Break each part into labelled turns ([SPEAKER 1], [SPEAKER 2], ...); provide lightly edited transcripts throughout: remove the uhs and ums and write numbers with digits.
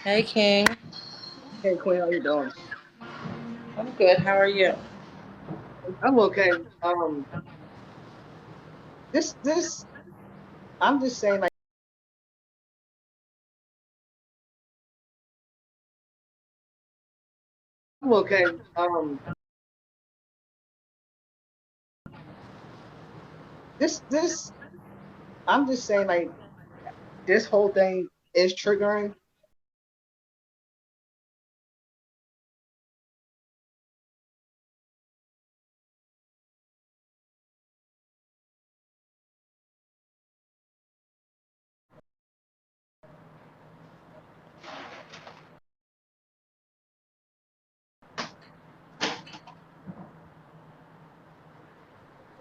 [SPEAKER 1] Hey, King.
[SPEAKER 2] Hey Quinn, how you doing?
[SPEAKER 1] I'm good. How are you?
[SPEAKER 2] I'm okay. This I'm just saying like I'm okay. This I'm just saying like this whole thing is triggering.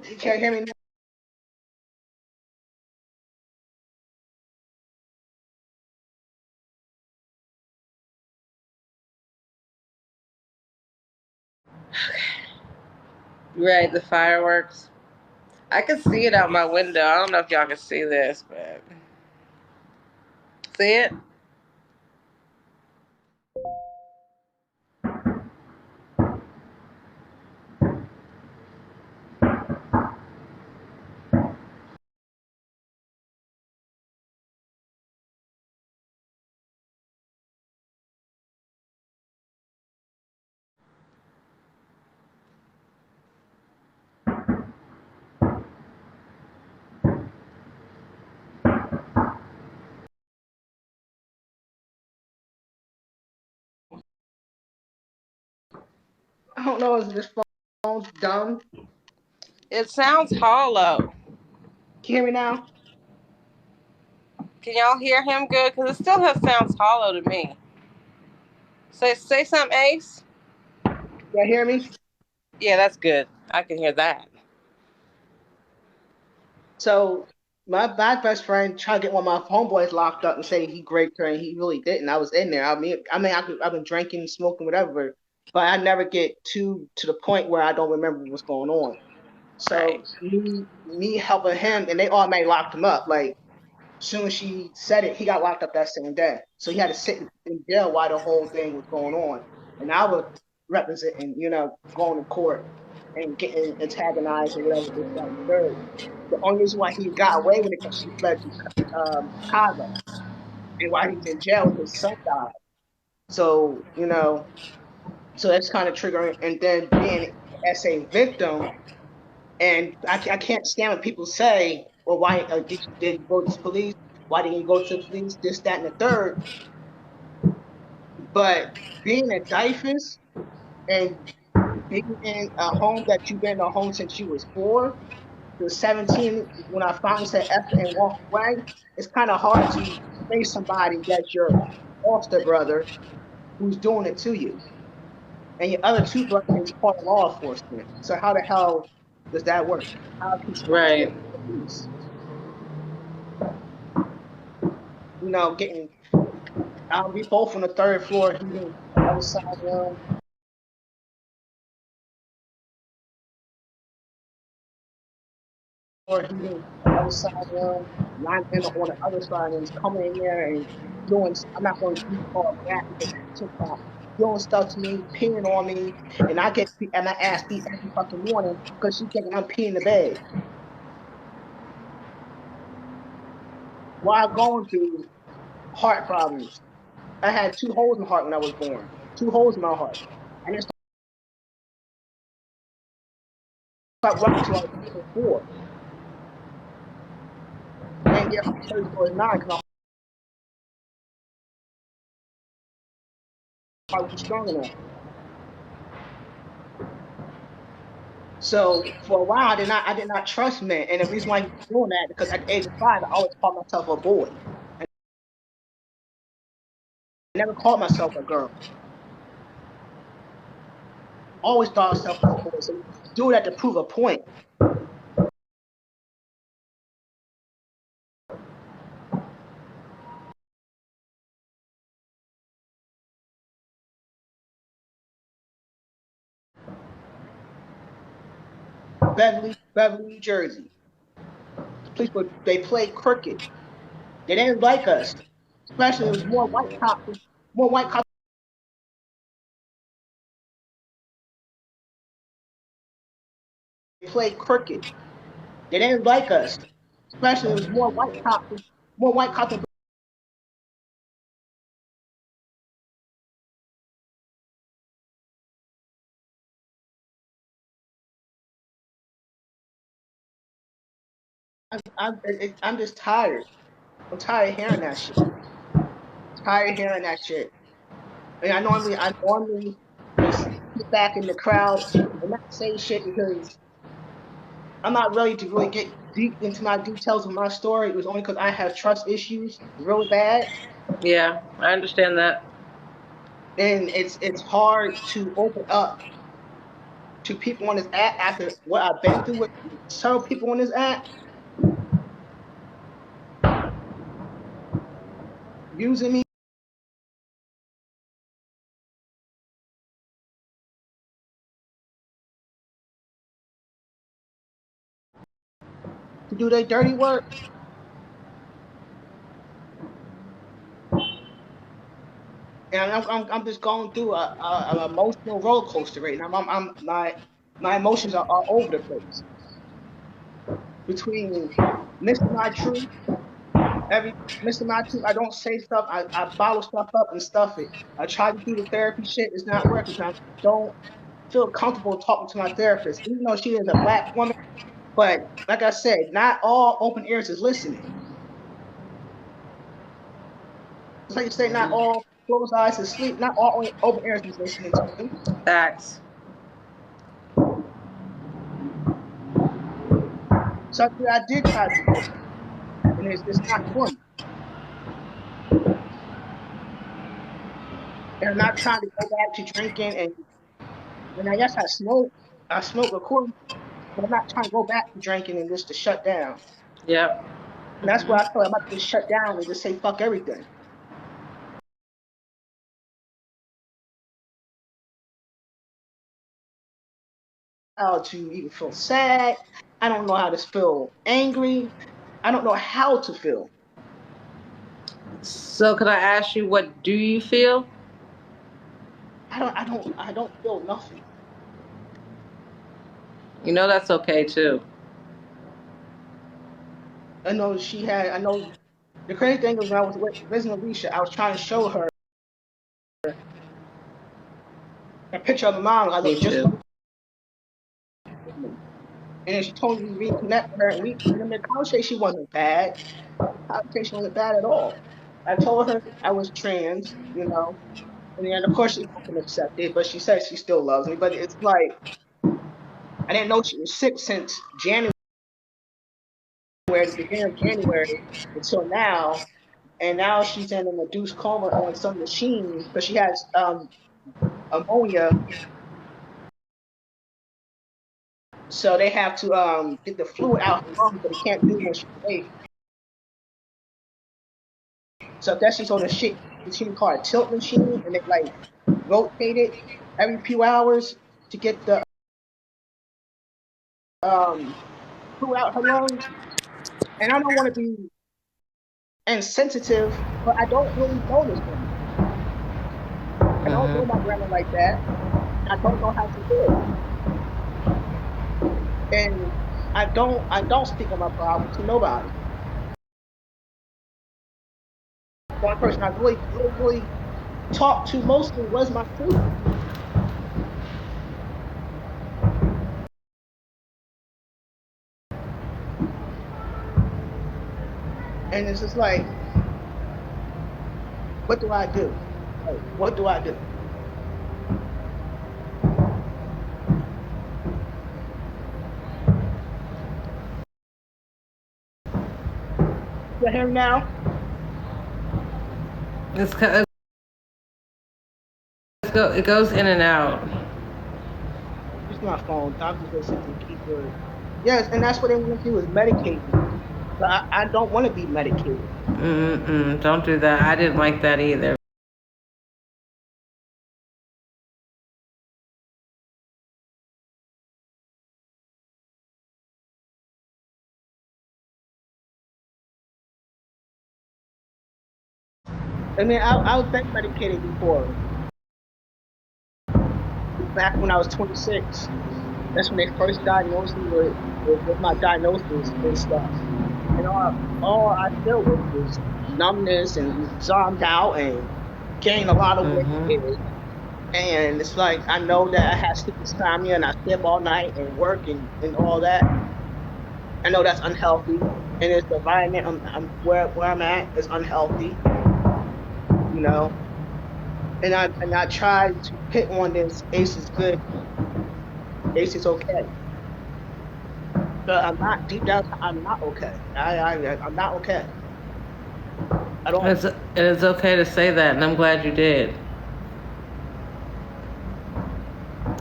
[SPEAKER 2] You can't hear me now?
[SPEAKER 1] Right, the fireworks. I can see it out my window. I don't know if y'all can see this, but see it?
[SPEAKER 2] I don't know. Is this phone's dumb?
[SPEAKER 1] It sounds hollow.
[SPEAKER 2] Can you hear me now?
[SPEAKER 1] Can y'all hear him good? Because it still sounds hollow to me. Say something, Ace.
[SPEAKER 2] You hear me?
[SPEAKER 1] Yeah, that's good. I can hear that.
[SPEAKER 2] So my best friend tried to get one of my homeboys locked up and say he raped her and he really didn't. I was in there. I've been drinking, smoking, whatever, but I never get to the point where I don't remember what's going on.
[SPEAKER 1] Right.
[SPEAKER 2] So me helping him, and they automatically locked him up. Like soon as she said it, he got locked up that same day. So he had to sit in jail while the whole thing was going on. And I was representing, going to court and getting antagonized or whatever this, that, and the third. The only reason why he got away with it because she fled to Chicago. And while he was in jail, his son died. So, so that's kind of triggering. And then being as a victim, and I can't stand when people say, well, why did you go to the police? Why didn't you go to the police? This, that, and the third. But being a DIFUS and being in a home that you've been in a home since you was 4 to 17, when I finally said F and walked away, it's kind of hard to face somebody that's your foster brother who's doing it to you. And your other two brothers is part of law enforcement. So how the hell does that work? How is he supposed to
[SPEAKER 1] Right.
[SPEAKER 2] get the police? Getting we both on the third floor. He's on the other side room. Or he's on the other side room. And I'm on the other side and he's coming in there and doing. I'm not going to use called that because it's TikTok. Doing stuff to me, peeing on me, and I ask beat every fucking morning because she's thinking I'm peeing the bed. While going through heart problems, I had two holes in my heart when I was born. Two holes in my heart. And it stopped working until I was 4. Didn't get heart surgery until I was 9 because my heart wasn't strong enough. So for a while, I did not trust men, and the reason why he was doing that because at the age of 5, I always called myself a boy. I never called myself a girl. Always thought myself as a boy. So do that to prove a point. Beverly, New Jersey. The police they played crooked. They didn't like us, especially it was more white cops. more white cops play crooked. They didn't like us, especially it was more white cops. I'm just tired. I'm tired of hearing that shit. Tired of hearing that shit. And I normally just sit back in the crowd and not say shit because I'm not ready to really get deep into my details of my story. It was only because I have trust issues really bad,
[SPEAKER 1] Yeah, I understand that.
[SPEAKER 2] and it's hard to open up to people on this app after what I've been through with several people on this app using me to do their dirty work. And I'm just going through an emotional roller coaster right now. My emotions are all over the place between missing my truth, every missing my truth. I don't say stuff. I bottle stuff up and stuff it. I try to do the therapy shit. It's not working. I don't feel comfortable talking to my therapist, even though she is a black woman. But like I said, not all open ears is listening. It's like you say, not all closed eyes is sleep. Not all open ears is listening to me.
[SPEAKER 1] Facts.
[SPEAKER 2] Something I did try to do, and it's not for me. And I'm not trying to go back to drinking, and I guess I smoke recording, but I'm not trying to go back to drinking and just to shut down.
[SPEAKER 1] Yep.
[SPEAKER 2] And that's why I feel like I'm about to just shut down and just say fuck everything. How to even feel sad. I don't know how to feel angry. I don't know how to feel.
[SPEAKER 1] So, can I ask you, what do you feel?
[SPEAKER 2] I don't feel nothing.
[SPEAKER 1] You know that's okay too.
[SPEAKER 2] I know the crazy thing is when I was with visiting Alicia, I was trying to show her a picture of my mom. I
[SPEAKER 1] Me
[SPEAKER 2] look just
[SPEAKER 1] too.
[SPEAKER 2] like me. And then she told me to reconnect with her, and the conversation wasn't bad. The conversation wasn't bad at all. I told her I was trans, and then of course she fucking accepted, but she said she still loves me. But it's like I didn't know she was sick since January, the beginning of January until now, and now she's in an induced coma on some machine because she has ammonia, so they have to get the fluid out her lungs, but they can't do it when she's awake. So I guess she's on a shit machine called a tilt machine, and they like rotate it every few hours to get the um fluid out her lungs. And I don't want to be insensitive, but I don't really know this woman. I don't know my
[SPEAKER 1] Hmm.
[SPEAKER 2] grandma like that. I don't know how to live, and I don't speak on my problems to nobody. The only person I really talked to mostly was my truth, and it's just like, what do I do? Like, what do I do? You hear me now?
[SPEAKER 1] It goes in and out.
[SPEAKER 2] It's my phone. I'm just listening to keyboard. Yes, and that's what they want to do is medicate me. But I don't want to be medicated.
[SPEAKER 1] Mm-mm, don't do that. I didn't like that either.
[SPEAKER 2] I mean, I was been medicated before. Back when I was 26, that's when they first diagnosed me with my diagnosis and stuff. And all I felt was numbness and zombed out and gained a lot of
[SPEAKER 1] Mhm.
[SPEAKER 2] weight. And it's like I know that I have sleep insomnia and I stay up all night and work and all that. I know that's unhealthy, and it's the environment where I'm at is unhealthy, you know. And I tried to hit on this. Ace is good. Ace is okay, but I'm not deep down. I'm not okay. I'm not okay at all.
[SPEAKER 1] It's okay to say that, and I'm glad you did.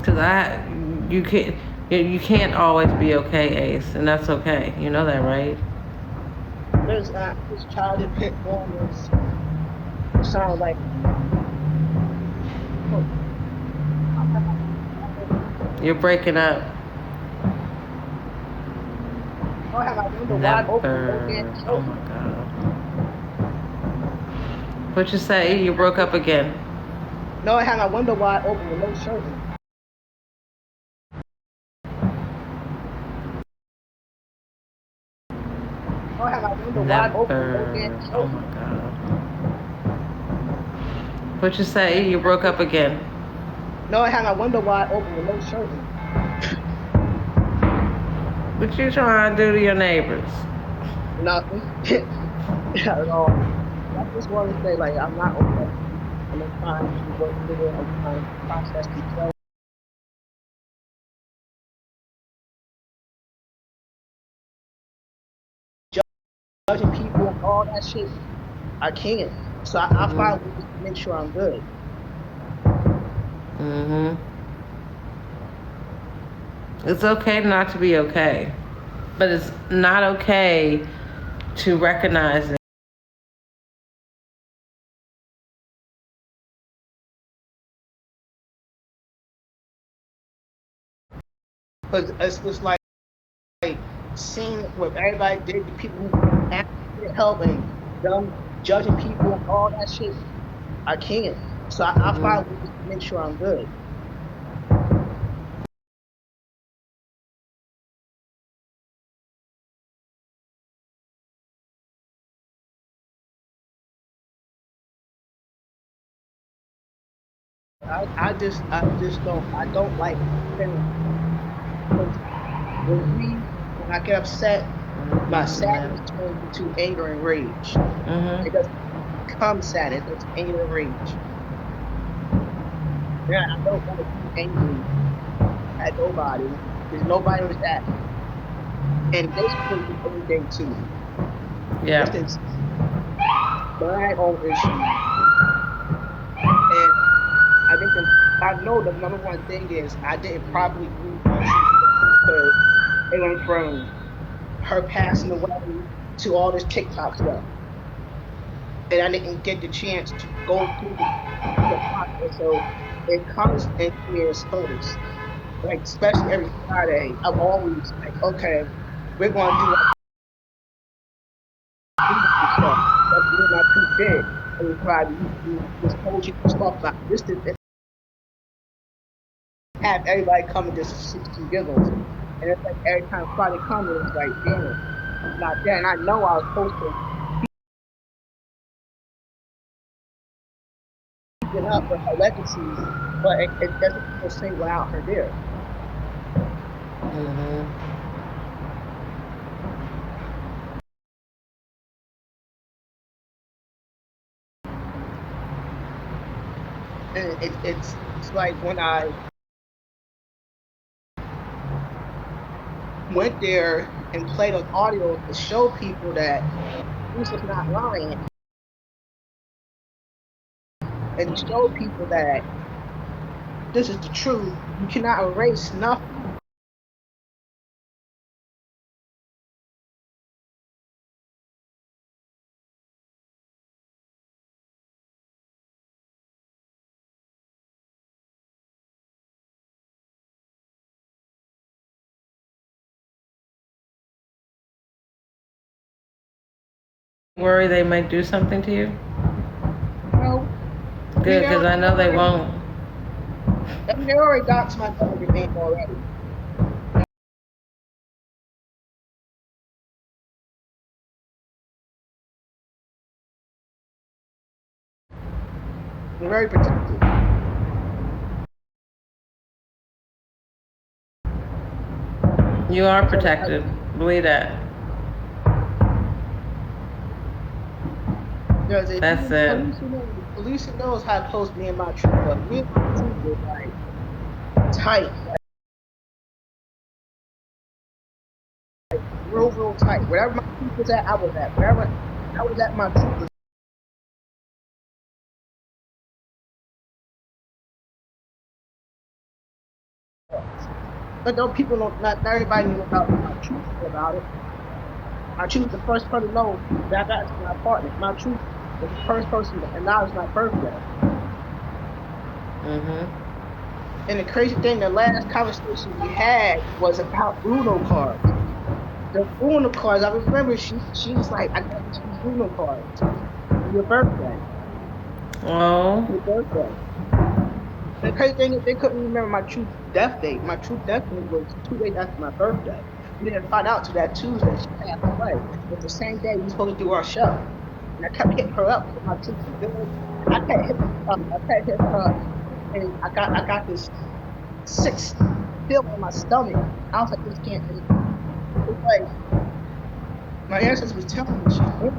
[SPEAKER 1] Cause you can't, you can't always be okay, Ace, and that's okay. You know that, right?
[SPEAKER 2] There's I just tried to hit on this. It sounds like oh,
[SPEAKER 1] You're breaking up.
[SPEAKER 2] I have my window wide open with no damn
[SPEAKER 1] Never. Oh
[SPEAKER 2] shirt
[SPEAKER 1] my
[SPEAKER 2] on.
[SPEAKER 1] God. What you say? You broke up again.
[SPEAKER 2] No, I have my window wide open with no shirt on. No, I have my window wide open with no damn
[SPEAKER 1] Never. Oh
[SPEAKER 2] shirt
[SPEAKER 1] my
[SPEAKER 2] on.
[SPEAKER 1] God. What you say? You broke up again.
[SPEAKER 2] No, I have my window wide open with no shirt on.
[SPEAKER 1] What you trying to do to your neighbors?
[SPEAKER 2] Nothing. Not at all. I just want to say, like, I'm not okay. And I'm trying to work through it. I'm trying to process these judging people and all that shit. I can't. So I
[SPEAKER 1] Mhm.
[SPEAKER 2] find ways to make sure I'm good.
[SPEAKER 1] Mhm. It's okay not to be okay, but it's not okay to recognize it.
[SPEAKER 2] Because it's just like seeing what everybody did, the people who asked for help and them judging people and all that shit. I can't. So I
[SPEAKER 1] Mhm.
[SPEAKER 2] find ways to make sure I'm good. I just don't like feeling because when I get upset, my
[SPEAKER 1] Mhm.
[SPEAKER 2] sadness turns into anger and rage. It
[SPEAKER 1] Mhm.
[SPEAKER 2] doesn't become sadness, it's anger and rage. Yeah, I don't want to be angry at nobody because nobody was that. And they supposed to do anything to me.
[SPEAKER 1] Yeah.
[SPEAKER 2] This is my own issue. And I think I know the number one thing is I didn't properly grieve while she was sick because it went from her passing away to all this TikTok stuff. And I didn't get the chance to go through the process. So it comes in tears first. Like especially every Friday, I'm always like, okay, we're gonna do like grievance and stuff. That's me and my two did every Friday. We just told you to talk about this to have everybody come and just shoot some giggles. And it's like every time Friday comes, it's like, damn, not that. And I know I was supposed to keep it up for her legacy, but it doesn't feel the same without her there.
[SPEAKER 1] Mhm.
[SPEAKER 2] And it's like when I went there and played those audios to show people that this is not lying, and to show people that this is the truth. You cannot erase nothing.
[SPEAKER 1] Worry they might do something to you.
[SPEAKER 2] I mean,
[SPEAKER 1] Good, because I know they won't.
[SPEAKER 2] they already doxed my government name already. I'm very protective.
[SPEAKER 1] You are
[SPEAKER 2] So
[SPEAKER 1] protected. Believe that.
[SPEAKER 2] because if
[SPEAKER 1] That's
[SPEAKER 2] you
[SPEAKER 1] it.
[SPEAKER 2] police knows how close me and my troop was. Me and my troop was like tight, real tight. Wherever my troop was at, I was at. Wherever I was at, my troop was. But though people don't, not everybody knew about my troop knew about it. My troop was the first person to know that I got into my apartment. My troop was the first person to acknowledge my birthday.
[SPEAKER 1] Mm-hmm.
[SPEAKER 2] And the crazy thing, the last conversation we had was about Bruno cards. The Bruno cards, I remember she was like, I got these Bruno cards for your birthday.
[SPEAKER 1] Oh.
[SPEAKER 2] Your birthday. And the crazy thing is they couldn't remember my true death date. My true death date was 2 days after my birthday. We didn't find out till that Tuesday she passed away. It was the same day we were supposed to do our show. And I kept hitting her up for my truth was good. I kept hitting her up and I got this sick feeling in my stomach. I was like, this can't be. It's like my ancestors was telling me she's in,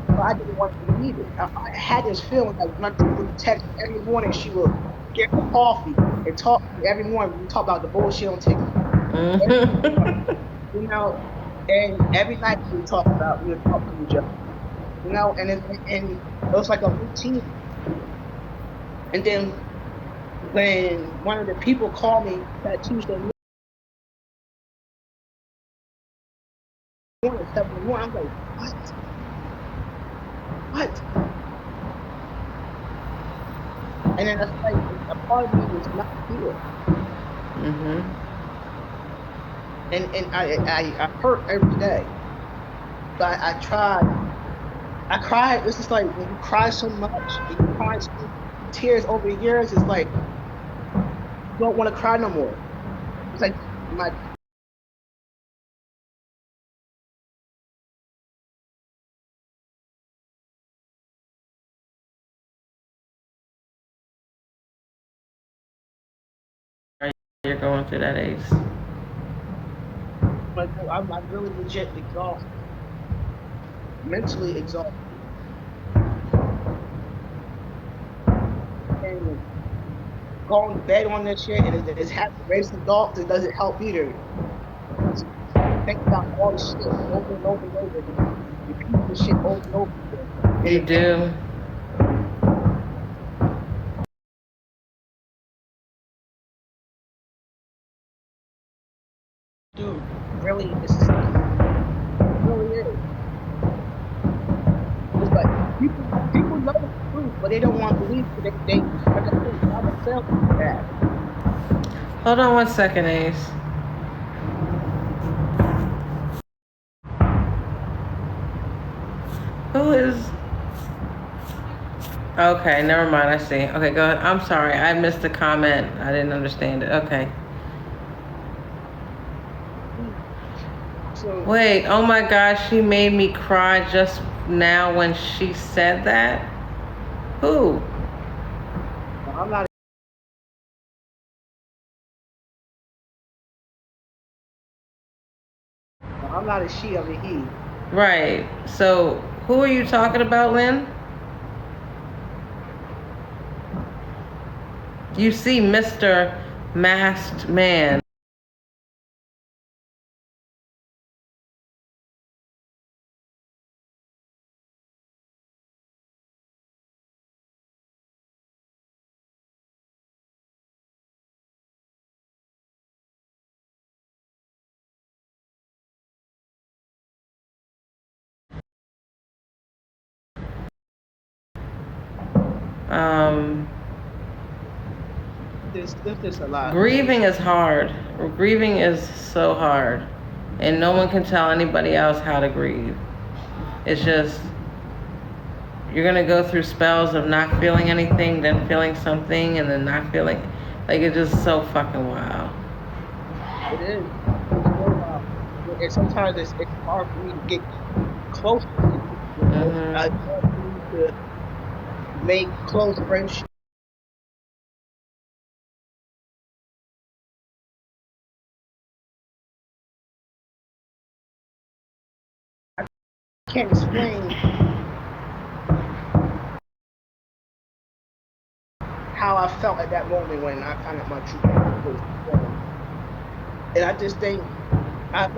[SPEAKER 2] but I didn't want to believe it. I had this feeling like my truth would text me every morning. She would get her coffee and talk to me every morning. We talk about the bullshit on TikTok every morning,
[SPEAKER 1] Mm-hmm.
[SPEAKER 2] you know. And every night we would talk to each other, you know. And it was like a routine. And then when one of the people called me that Tuesday morning, 7 in the morning, I'm like, what? What? And then it's like a part of me was not here,
[SPEAKER 1] Mm-hmm.
[SPEAKER 2] and I hurt every day. So I tried. I cried. It's just like when you cry so much and you cry so many tears over the years, it's like you don't want to cry no more. It's like my
[SPEAKER 1] You're going through that age.
[SPEAKER 2] like I'm really legit exhausted, mentally exhausted, and going to bed on this shit and it's having racing thoughts. It doesn't help either. Because you think about all the shit over and over and over again. You repeat the shit over and over again. And
[SPEAKER 1] You
[SPEAKER 2] it makes
[SPEAKER 1] do.
[SPEAKER 2] you do really escape. It really is. It's like people know the truth, but they don't want to believe it. They like I said, by themselves bad.
[SPEAKER 1] Hold on one second, Ace. Who is? Okay, never mind. I see. Okay, go ahead. I'm sorry. I missed the comment. I didn't understand it. Okay.
[SPEAKER 2] So
[SPEAKER 1] Wait. Oh my gosh. She made me cry just now when she said that. Who?
[SPEAKER 2] I'm not I'm not a she of a he.
[SPEAKER 1] Right. So, who are you talking about, Lynn? You see Mr. Masked Man. Um,
[SPEAKER 2] There's a lot.
[SPEAKER 1] Grieving is hard. Grieving is so hard. And no one can tell anybody else how to grieve. It's just, you're gonna go through spells of not feeling anything, then feeling something, and then not feeling. Like, it's just so fucking wild.
[SPEAKER 2] It is. It's real wild. And sometimes it's hard for me to get close to people. You know, it's
[SPEAKER 1] Mhm.
[SPEAKER 2] hard for me to make close friendships. I can't explain how I felt at that moment when I found out my true parents was gone. And I just think I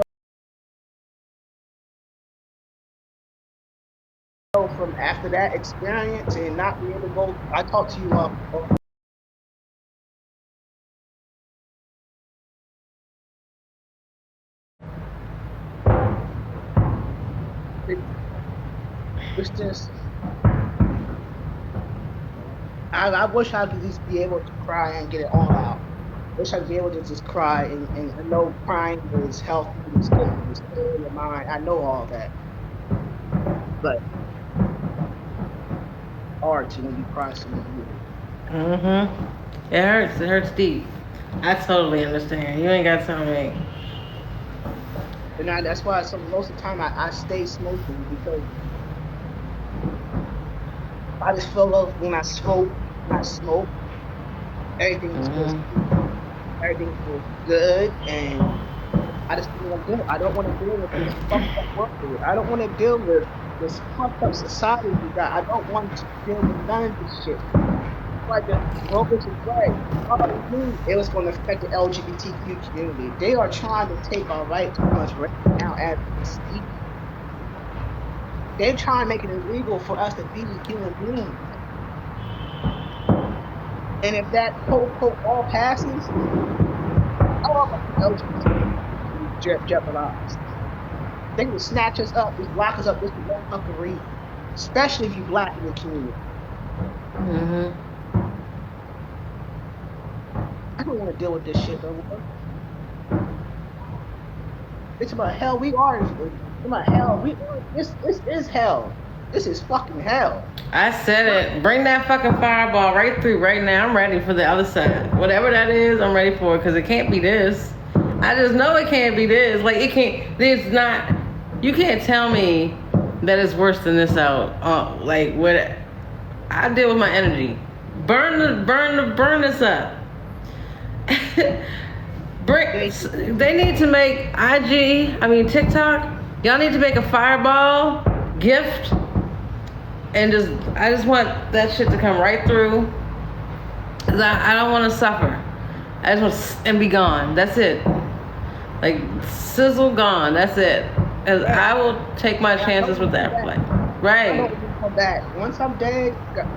[SPEAKER 2] know from after that experience and not being able to go. I talked to you it, it's just I wish I could just be able to cry and get it all out. Wish I could be able to just cry and I know crying is healthy, it's good for your soul, your mind. I know all that. But hard to when you cry so easily.
[SPEAKER 1] Mhm. It hurts. It hurts deep. I totally understand. You ain't gotta tell me.
[SPEAKER 2] And that's why most of the time I stay smoking because I just feel like when I smoke, everything feels
[SPEAKER 1] Mhm.
[SPEAKER 2] peaceful, everything feels good, and I just don't want to deal. I don't want to deal with this fucked up world. I don't want to deal with this fucked up society we got. I don't want to deal with none of this shit. Like the Roe versus Wade, we already knew it was going to affect the LGBTQ community. They are trying to take our rights from us right now as we speak. They're trying to make it illegal for us to be human beings. And if that quote unquote all passes, all of the LGBTQ community jeopardized. They will snatch us up, just lock us up just for one fucking reason. Especially if you black in the community.
[SPEAKER 1] Mhm.
[SPEAKER 2] I don't want to deal with this shit no more. It's about hell. We are. It's about hell. We are. This is hell. This is fucking hell.
[SPEAKER 1] I said it. Bring that fucking fireball right through right now. I'm ready for the other side. Whatever that is, I'm ready for it because it can't be this. I just know it can't be this. Like, it can't. It's not. You can't tell me that it's worse than this out. Like, what? I deal with my energy. Burn this up.
[SPEAKER 2] They,
[SPEAKER 1] They need to make TikTok. Y'all need to make a fireball gift, and I just want that shit to come right through. 'Cause I don't want to suffer. I just want and be gone. That's it. Like, sizzle gone. That's it. As
[SPEAKER 2] right.
[SPEAKER 1] I will take my
[SPEAKER 2] And I know
[SPEAKER 1] chances
[SPEAKER 2] we
[SPEAKER 1] with
[SPEAKER 2] come
[SPEAKER 1] that.
[SPEAKER 2] back.
[SPEAKER 1] Like,
[SPEAKER 2] I know
[SPEAKER 1] right.
[SPEAKER 2] we can come back. Once I'm dead,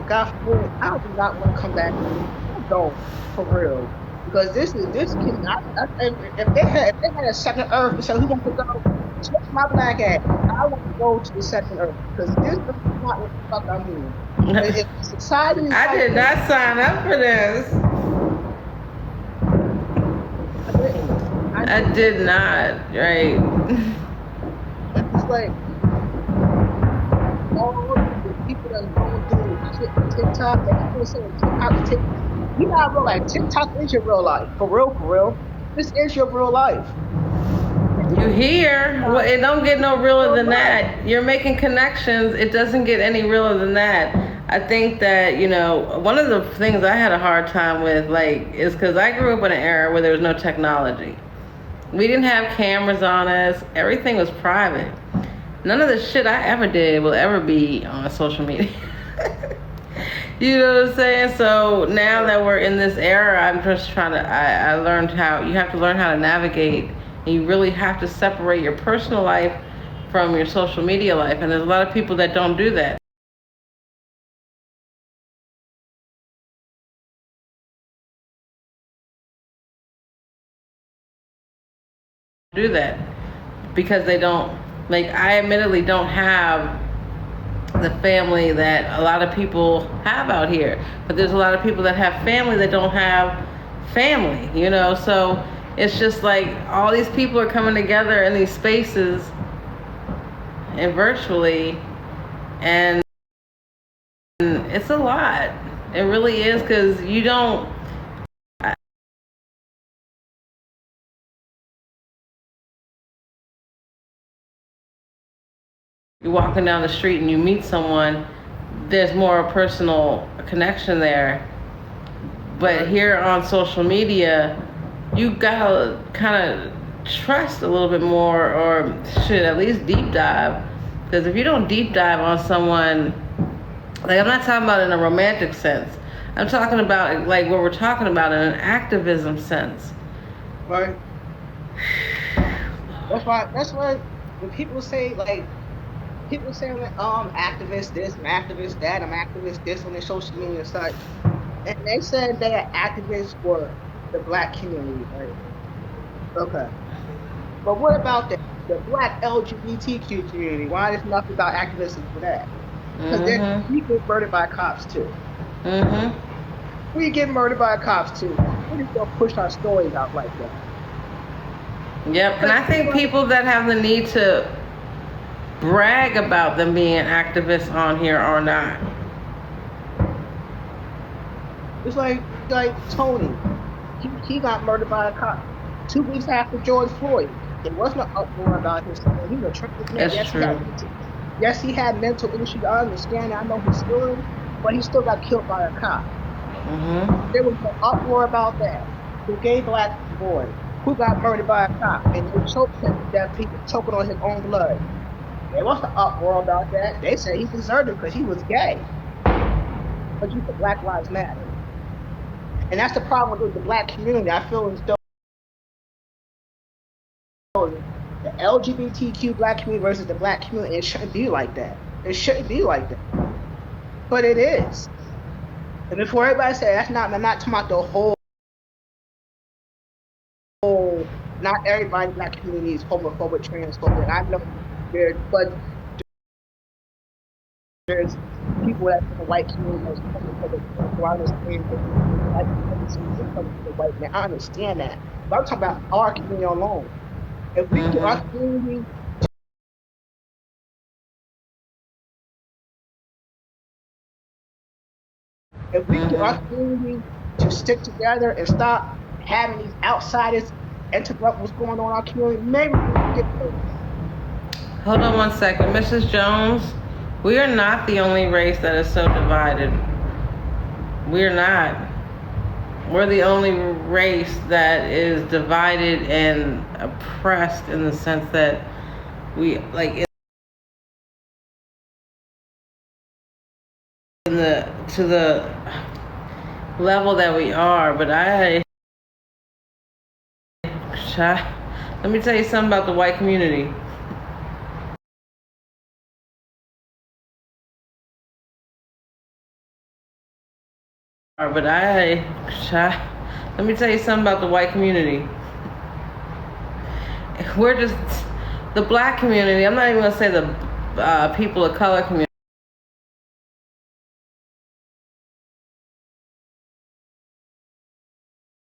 [SPEAKER 2] God forbid, I do not want to come back. I don't, for real. Because this can if they had a second Earth and said who wants to go, check my black ass. I want to go to the second Earth because this is not what the fuck I'm doing. If society is
[SPEAKER 1] I
[SPEAKER 2] like
[SPEAKER 1] did
[SPEAKER 2] this,
[SPEAKER 1] not sign up for this.
[SPEAKER 2] I didn't. I
[SPEAKER 1] I
[SPEAKER 2] didn't.
[SPEAKER 1] did not. Right.
[SPEAKER 2] It's just like all the people that's going through shit on TikTok, and people saying TikTok is TikTok. You gotta realize TikTok is your real life. For real, for real. This is your real life.
[SPEAKER 1] You hear? Well, it don't get no realer
[SPEAKER 2] Real
[SPEAKER 1] than
[SPEAKER 2] life.
[SPEAKER 1] that. You're making connections. It doesn't get any realer than that. I think that, one of the things I had a hard time with, like, is because I grew up in an era where there was no technology. We didn't have cameras on us. Everything was private. None of the shit I ever did will ever be on social media. You know what I'm saying? So now that we're in this era, I'm just trying to. I learned how you have to learn how to navigate, and you really have to separate your personal life from your social media life. And there's a lot of people that don't do that. Do that because they don't. Like, I admittedly don't have the family that a lot of people have out here, but there's a lot of people that have family that don't have family. So it's just like all these people are coming together in these spaces and virtually, and It's a lot. It really is, because you don't. You're walking down the street and you meet someone, there's more personal connection there. But here on social media, you gotta kind of trust a little bit more, or should at least deep dive. Because if you don't deep dive on someone, like, I'm not talking about in a romantic sense. I'm talking about like what we're talking about in an activism sense.
[SPEAKER 2] Right. That's why when people say like people say like, oh, I'm activist this, I'm activist that, I'm activist this on their social media and such. And they said they are activists for the black community, right? Okay. But what about the black LGBTQ community? Why there's nothing about activism for that? Because
[SPEAKER 1] Mhm.
[SPEAKER 2] we get murdered by cops too.
[SPEAKER 1] Mhm.
[SPEAKER 2] We get murdered by cops too. We just don't push our stories out like that.
[SPEAKER 1] Yep. And
[SPEAKER 2] Because
[SPEAKER 1] I think people that have the need to brag about them being activists on here are not.
[SPEAKER 2] it's like Tony. He got murdered by a cop 2 weeks after George Floyd. There wasn't an uproar about him saying he was a trans man.
[SPEAKER 1] It's true.
[SPEAKER 2] Yes, he had mental issues. I understand. I know his story, but he still got killed by a cop.
[SPEAKER 1] Mhm.
[SPEAKER 2] There was no uproar about that. The gay black boy who got murdered by a cop and they choked him to death. He was choking on his own blood. There was an uproar about that. They said he deserved it because he was gay. But you said Black Lives Matter, and that's the problem with the black community. I feel as though the LGBTQ black community versus the black community, it shouldn't be like that. It shouldn't be like that, but it is. And before everybody say that's not, I'm not talking about the whole. Not everybody in the black community is homophobic, transphobic. I know but there's people that's in the white community that's homophobic, so I understand that the black community is coming to the white man. I understand that, but I'm talking about our community alone. If we get our
[SPEAKER 1] Mhm.
[SPEAKER 2] community If we get our
[SPEAKER 1] Mhm.
[SPEAKER 2] community to stick together and stop having these outsiders interrupt what's going on in our community, maybe we can get there.
[SPEAKER 1] Hold on one second, Mrs. Jones. We are not the only race that is so divided. We're not. We're the only race that is divided and oppressed, in the sense that we, like, in the to the level that we are. But let me tell you something about the white community. But let me tell you something about the white community. We're just the black community. I'm not even gonna say the people of color community.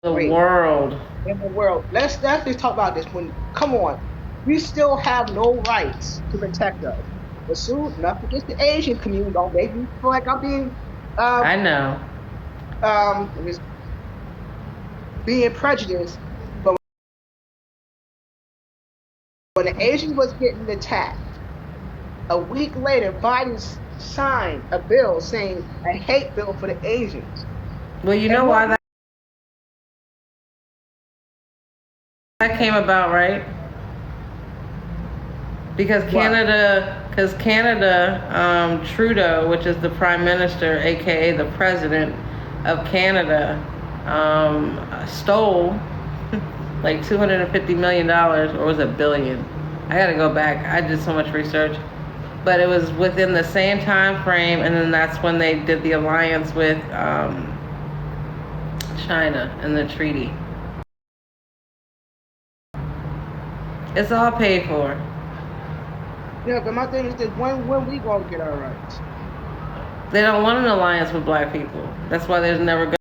[SPEAKER 1] The
[SPEAKER 2] Wait,
[SPEAKER 1] world.
[SPEAKER 2] in the world, let's just talk about this. When come on, we still have no rights to protect us. But soon, nothing against the Asian community. Don't make me feel like I'm being
[SPEAKER 1] I
[SPEAKER 2] um
[SPEAKER 1] know.
[SPEAKER 2] just being prejudiced. But when the Asian was getting attacked, a week later, Biden signed a bill saying a hate bill for the Asians.
[SPEAKER 1] Well, you
[SPEAKER 2] And
[SPEAKER 1] know
[SPEAKER 2] what
[SPEAKER 1] why that came about, right?
[SPEAKER 2] what?
[SPEAKER 1] Because Canada, Trudeau, which is the prime minister, aka the president of Canada, stole like $250 million, or was it billion? I gotta go back. I did so much research, but it was within the same time frame, and then that's when they did the alliance with China and the treaty. It's all paid for.
[SPEAKER 2] Yeah, but my thing is this: when we gonna get our rights?
[SPEAKER 1] They don't want an alliance with black people. That's why there's never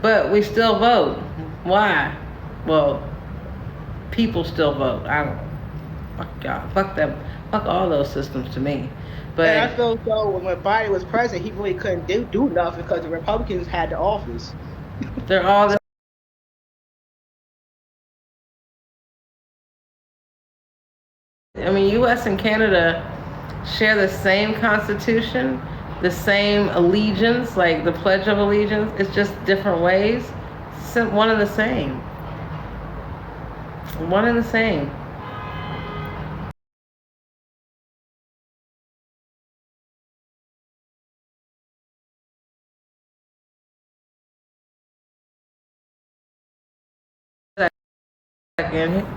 [SPEAKER 1] But we still vote. Why? Well, people still vote. I don't know. Fuck God. Fuck them. Fuck all those systems to me.
[SPEAKER 2] And I
[SPEAKER 1] But
[SPEAKER 2] feel so when Biden was president, he really couldn't do nothing because the Republicans had the office.
[SPEAKER 1] they're all the I mean, U.S. and Canada share the same constitution, the same allegiance, like the Pledge of Allegiance. It's just different ways. One and the same. One and the same.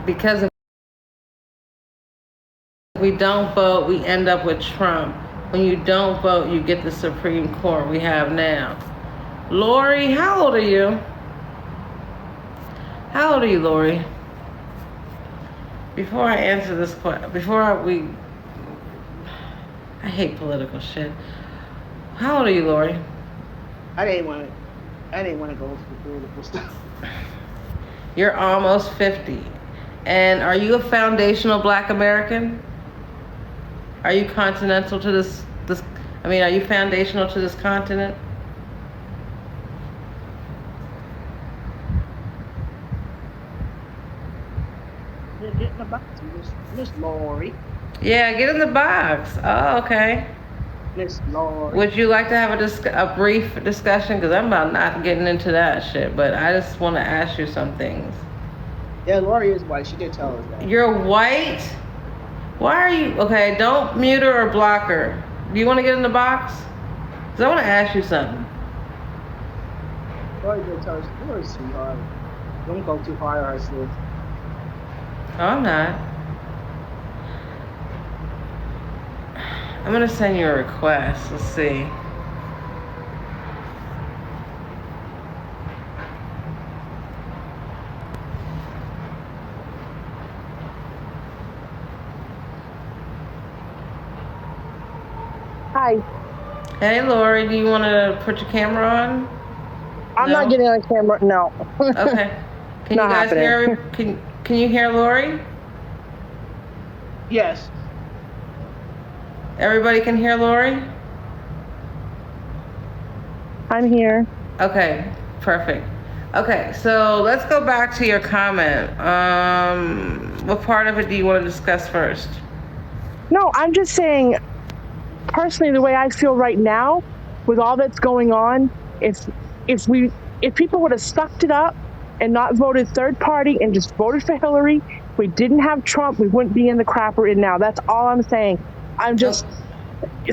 [SPEAKER 1] Because if we don't vote, we end up with Trump. When you don't vote, you get the Supreme Court we have now. Lori, how old are you? How old are you, Lori? Before I answer this question, I hate political shit. How old are you, Lori?
[SPEAKER 2] I didn't want to go for political stuff.
[SPEAKER 1] You're almost 50. And are you a foundational Black American? Are you continental to this are you foundational to this continent?
[SPEAKER 2] Get in the box, Miss Lori.
[SPEAKER 1] Yeah, get in the box. Oh, okay.
[SPEAKER 2] Miss Lori.
[SPEAKER 1] Would you like to have a brief discussion? Because I'm about not getting into that shit, but I just want to ask you some things.
[SPEAKER 2] Yeah, Lori is white. She did tell us that.
[SPEAKER 1] You're white? Why are you... Okay, don't mute her or block her. Do you want to get in the box? Because I want to ask you something.
[SPEAKER 2] Lori did tell us, Lori's sweetheart. Don't go too hard on her, sis.
[SPEAKER 1] Oh, I'm not. I'm going to send you a request. Let's see.
[SPEAKER 3] Hi.
[SPEAKER 1] Hey, Lori, do you want to put your camera on?
[SPEAKER 3] I'm not getting on camera. No.
[SPEAKER 1] Okay. Can
[SPEAKER 3] Not
[SPEAKER 1] you guys
[SPEAKER 3] happening.
[SPEAKER 1] hear? Can you hear Lori?
[SPEAKER 2] Yes.
[SPEAKER 1] Everybody can hear Lori?
[SPEAKER 3] I'm here.
[SPEAKER 1] Okay, perfect. Okay, so let's go back to your comment. What part of it do you want to discuss first?
[SPEAKER 3] No, I'm just saying, personally, the way I feel right now, with all that's going on, if people would have sucked it up and not voted third party and just voted for Hillary, if we didn't have Trump, we wouldn't be in the crap we're in now. That's all I'm saying.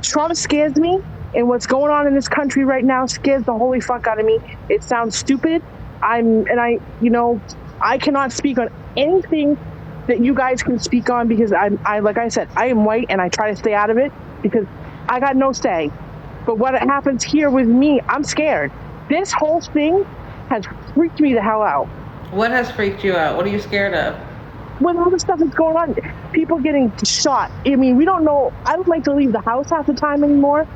[SPEAKER 3] Trump scares me, and what's going on in this country right now scares the holy fuck out of me. It sounds stupid. I cannot speak on anything that you guys can speak on because I like I said, I am white and I try to stay out of it because I got no say. But what happens here with me, I'm scared. This whole thing has freaked me the hell out.
[SPEAKER 1] What has freaked you out? What are you scared of?
[SPEAKER 3] When all the stuff that's going on, people getting shot. I mean, we don't know. I don't like to leave the house half the time anymore.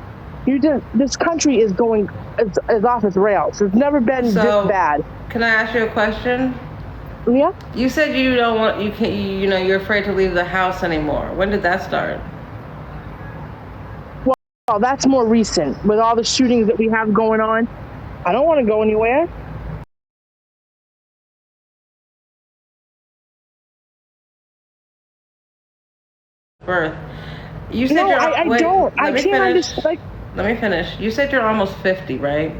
[SPEAKER 3] This country is going is off its rails. It's never been this bad.
[SPEAKER 1] Can I ask you a question?
[SPEAKER 3] Yeah.
[SPEAKER 1] You said you're afraid to leave the house anymore. When did that start?
[SPEAKER 3] Well, that's more recent. With all the shootings that we have going on, I don't want to go anywhere.
[SPEAKER 1] Birth. You said
[SPEAKER 3] no, I don't. I can't understand.
[SPEAKER 1] Let me finish. You said you're almost 50, right?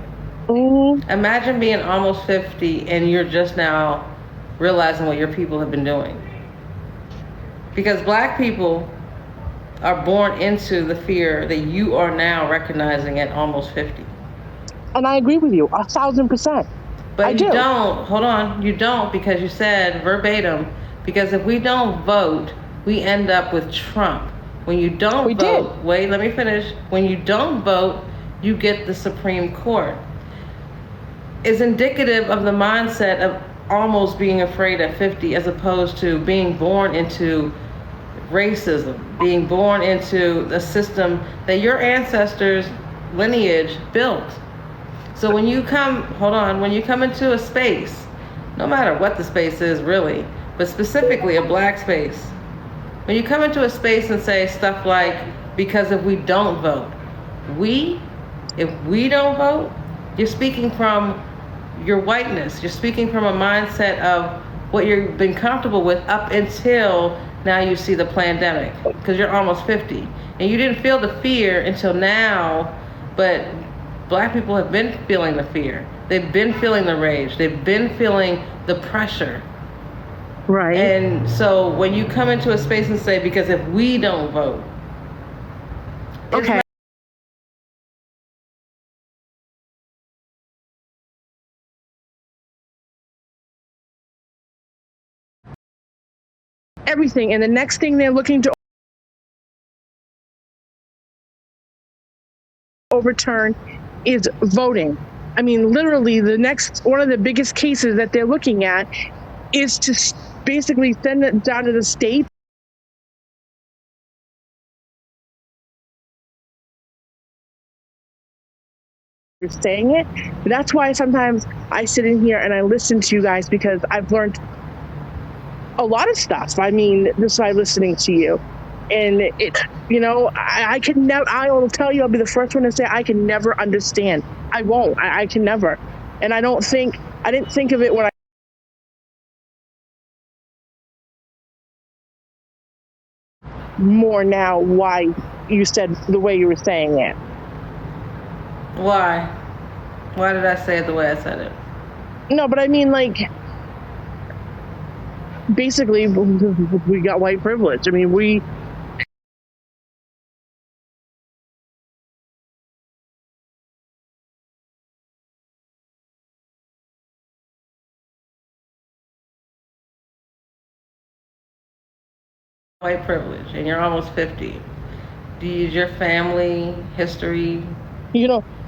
[SPEAKER 3] Mm-hmm.
[SPEAKER 1] Imagine being almost 50 and you're just now realizing what your people have been doing. Because Black people are born into the fear that you are now recognizing at almost 50.
[SPEAKER 3] And I agree with you 1,000%.
[SPEAKER 1] But you don't. Hold on. You don't, because you said verbatim, because if we don't vote, we end up with Trump. When you don't vote, wait, let me finish. When you don't vote, you get the Supreme Court. It's indicative of the mindset of almost being afraid at 50 as opposed to being born into racism, being born into the system that your ancestors' lineage built. So when you come, hold on, when you come into a space, no matter what the space is really, but specifically a black space, when you come into a space and say stuff like, because if we don't vote, if we don't vote, you're speaking from your whiteness. You're speaking from a mindset of what you've been comfortable with up until now you see the pandemic, because you're almost 50. And you didn't feel the fear until now, but black people have been feeling the fear. They've been feeling the rage. They've been feeling the pressure.
[SPEAKER 3] Right.
[SPEAKER 1] And so when you come into a space and say, because if we don't vote,
[SPEAKER 3] okay. Everything. And the next thing they're looking to overturn is voting. I mean, literally, one of the biggest cases that they're looking at is to basically send it down to the state. Saying it. That's why sometimes I sit in here and I listen to you guys, because I've learned a lot of stuff. I mean, just by listening to you. And I can never, I will tell you, I'll be the first one to say I can never understand. I won't. I can never. And I didn't think of it when I more now why you said the way you were saying it.
[SPEAKER 1] Why? Why did I say it the way I said it?
[SPEAKER 3] No, but I mean, like, basically, we got white privilege. I mean,
[SPEAKER 1] white privilege, and you're almost 50. Is your family history?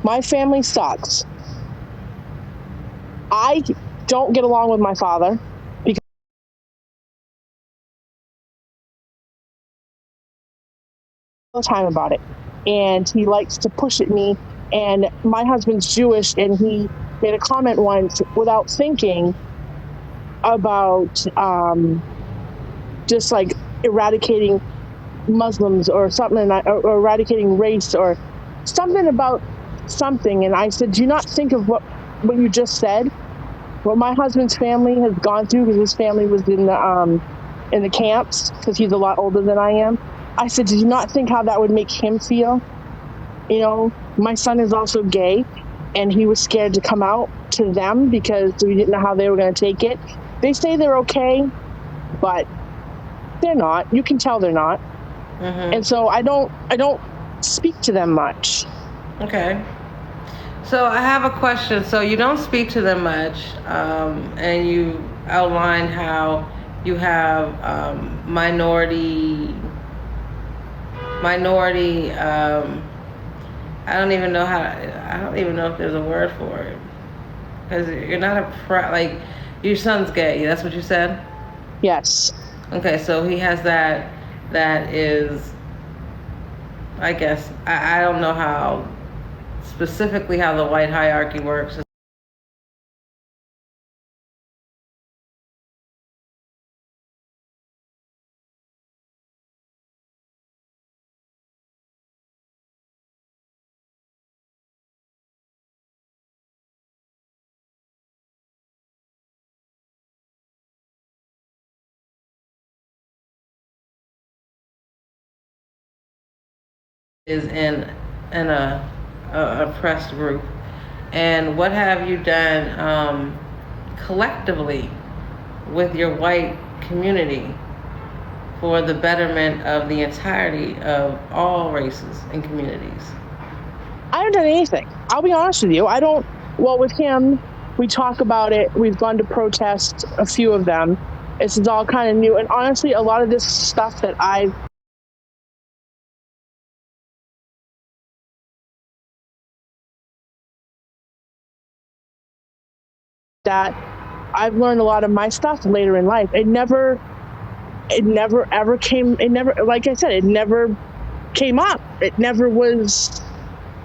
[SPEAKER 3] My family sucks. I don't get along with my father because all the time about it, and he likes to push at me. And my husband's Jewish, and he made a comment once without thinking about just like eradicating Muslims or something, or eradicating race or something about something. And I said, do you not think of what you just said? What my husband's family has gone through, because his family was in the camps, because he's a lot older than I am. I said, did you not think how that would make him feel? My son is also gay, and he was scared to come out to them because we didn't know how they were going to take it. They say they're okay, but they're not. You can tell they're not. Mm-hmm. And so I don't speak to them much.
[SPEAKER 1] Okay. So I have a question. So you don't speak to them much, and you outline how you have minority. I don't even know if there's a word for it, because you're not like, your son's gay. That's what you said?
[SPEAKER 3] Yes.
[SPEAKER 1] Okay, so he has that. That is, I guess, I don't know how specifically how the white hierarchy works. Is in a oppressed group, and what have you done collectively with your white community for the betterment of the entirety of all races and communities?
[SPEAKER 3] I haven't done anything. I'll be honest with you. With him, we talk about it. We've gone to protest a few of them. It's all kind of new. And honestly, a lot of this stuff that I've learned a lot of my stuff later in life. It never came up. It never was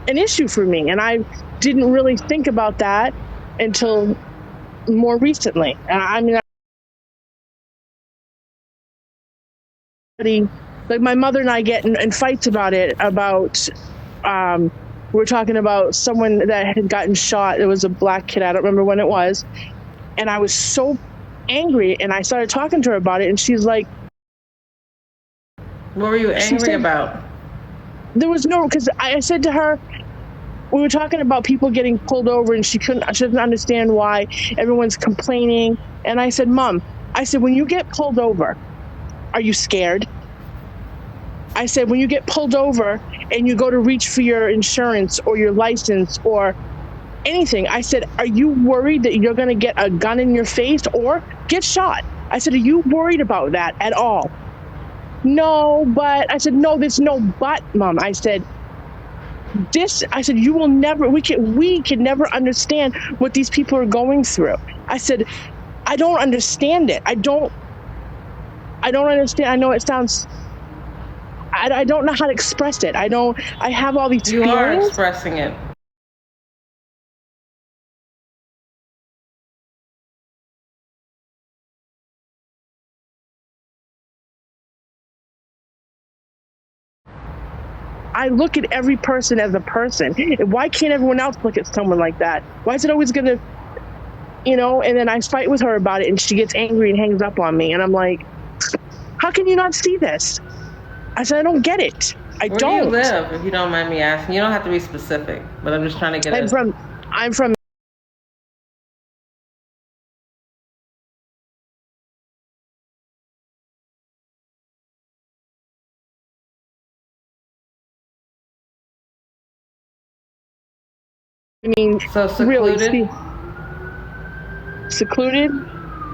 [SPEAKER 3] an issue for me. And I didn't really think about that until more recently. I mean, like my mother and I get in fights about it, we're talking about someone that had gotten shot. It was a black kid. I don't remember when it was. And I was so angry, and I started talking to her about it, and she's like,
[SPEAKER 1] what were you angry about?
[SPEAKER 3] There was no, because I said to her, we were talking about people getting pulled over, and she doesn't understand why everyone's complaining. And I said, Mom, when you get pulled over, are you scared? I said, when you get pulled over and you go to reach for your insurance or your license or anything, I said, are you worried that you're going to get a gun in your face or get shot? I said, are you worried about that at all? No, but I said, no, there's no but, Mom. I said, you will never, we can never understand what these people are going through. I said, I don't understand it. I don't understand. I know it sounds, I don't know how to express it. I have all these feelings.
[SPEAKER 1] You are expressing it.
[SPEAKER 3] I look at every person as a person. Why can't everyone else look at someone like that? Why is it always going to, and then I fight with her about it, and she gets angry and hangs up on me. And I'm like, how can you not see this? I said, I don't get it.
[SPEAKER 1] Where do you live, if you don't mind me asking? You don't have to be specific, but I'm just trying to get
[SPEAKER 3] I'm from
[SPEAKER 1] so secluded?
[SPEAKER 3] Really, secluded?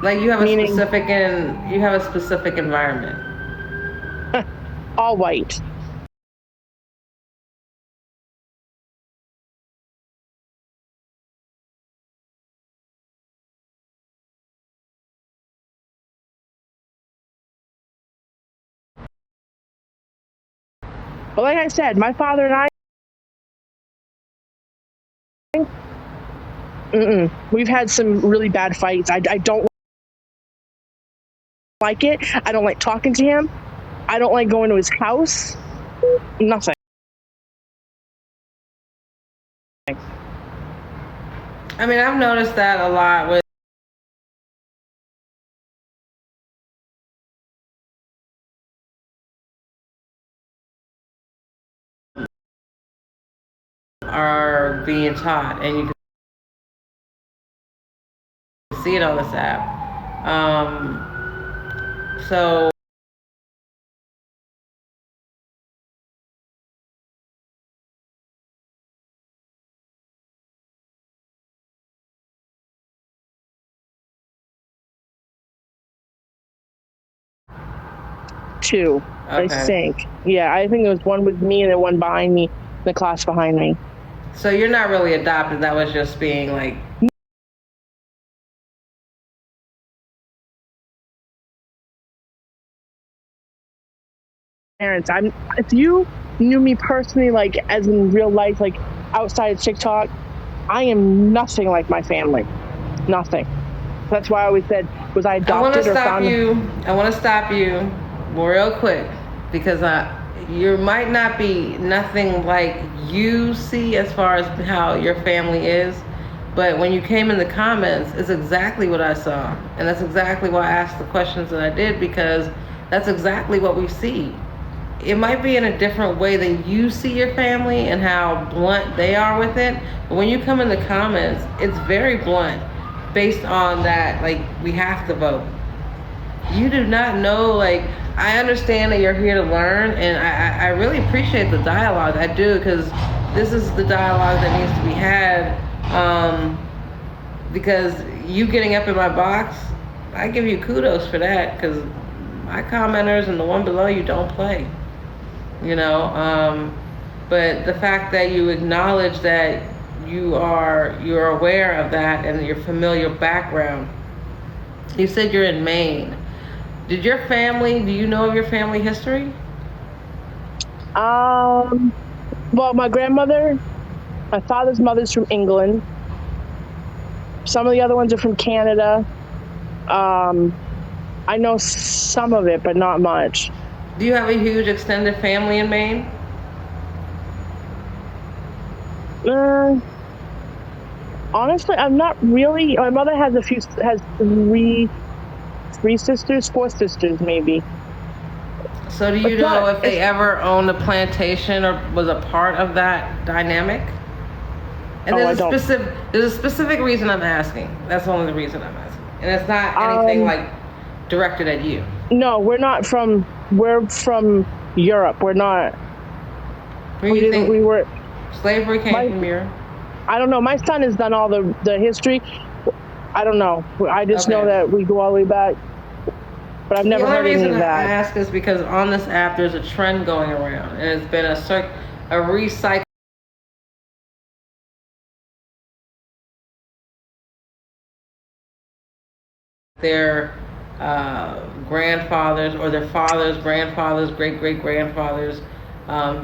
[SPEAKER 1] Like you have a specific environment.
[SPEAKER 3] All white. But like I said, my father and I, we've had some really bad fights. I don't like it. I don't like talking to him. I don't like going to his house. Nothing.
[SPEAKER 1] I mean, I've noticed that a lot with are being taught, and you can see it on this app. So
[SPEAKER 3] two, okay. I think. Yeah, I think there was one with me and then one behind me, the class behind me.
[SPEAKER 1] So you're not really adopted. That was just being like.
[SPEAKER 3] Parents, if you knew me personally, like as in real life, like outside of TikTok, I am nothing like my family. Nothing. That's why I always said, was I adopted or found?
[SPEAKER 1] I want to stop you real quick, because you might not be nothing like you see as far as how your family is, but when you came in the comments, it's exactly what I saw, and that's exactly why I asked the questions that I did, because that's exactly what we see. It might be in a different way than you see your family and how blunt they are with it, but when you come in the comments, it's very blunt based on that, like, we have to vote. You do not know, like, I understand that you're here to learn, and I really appreciate the dialogue. I do, because this is the dialogue that needs to be had, because you getting up in my box, I give you kudos for that, because my commenters and the one below you don't play. But the fact that you acknowledge that you're aware of that and your familiar background. You said you're in Maine. Do you know of your family history?
[SPEAKER 3] Well, my grandmother My father's mother's from England. Some of the other ones are from Canada. I know some of it, but not much.
[SPEAKER 1] Do you have a huge extended family in Maine?
[SPEAKER 3] Honestly, I'm not really. My mother has three sisters, four sisters maybe.
[SPEAKER 1] So do you know if they ever owned a plantation or was a part of that dynamic? And there's a specific reason I'm asking. That's only the reason I'm asking. And it's not anything like directed at you.
[SPEAKER 3] No, we're from Europe. We're not.
[SPEAKER 1] Where you think we were slavery came from Europe?
[SPEAKER 3] I don't know. My son has done all the history. I don't know. I just know that we go all the way back. But I've never heard any of that. The only reason I ask
[SPEAKER 1] is because on this app there's a trend going around, and it's been a recycle. Their grandfathers or their fathers, grandfathers, great-great-grandfathers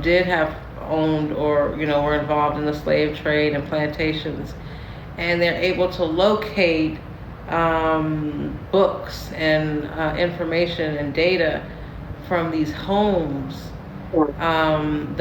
[SPEAKER 1] did have owned or were involved in the slave trade and plantations, and they're able to locate books and information and data from these homes that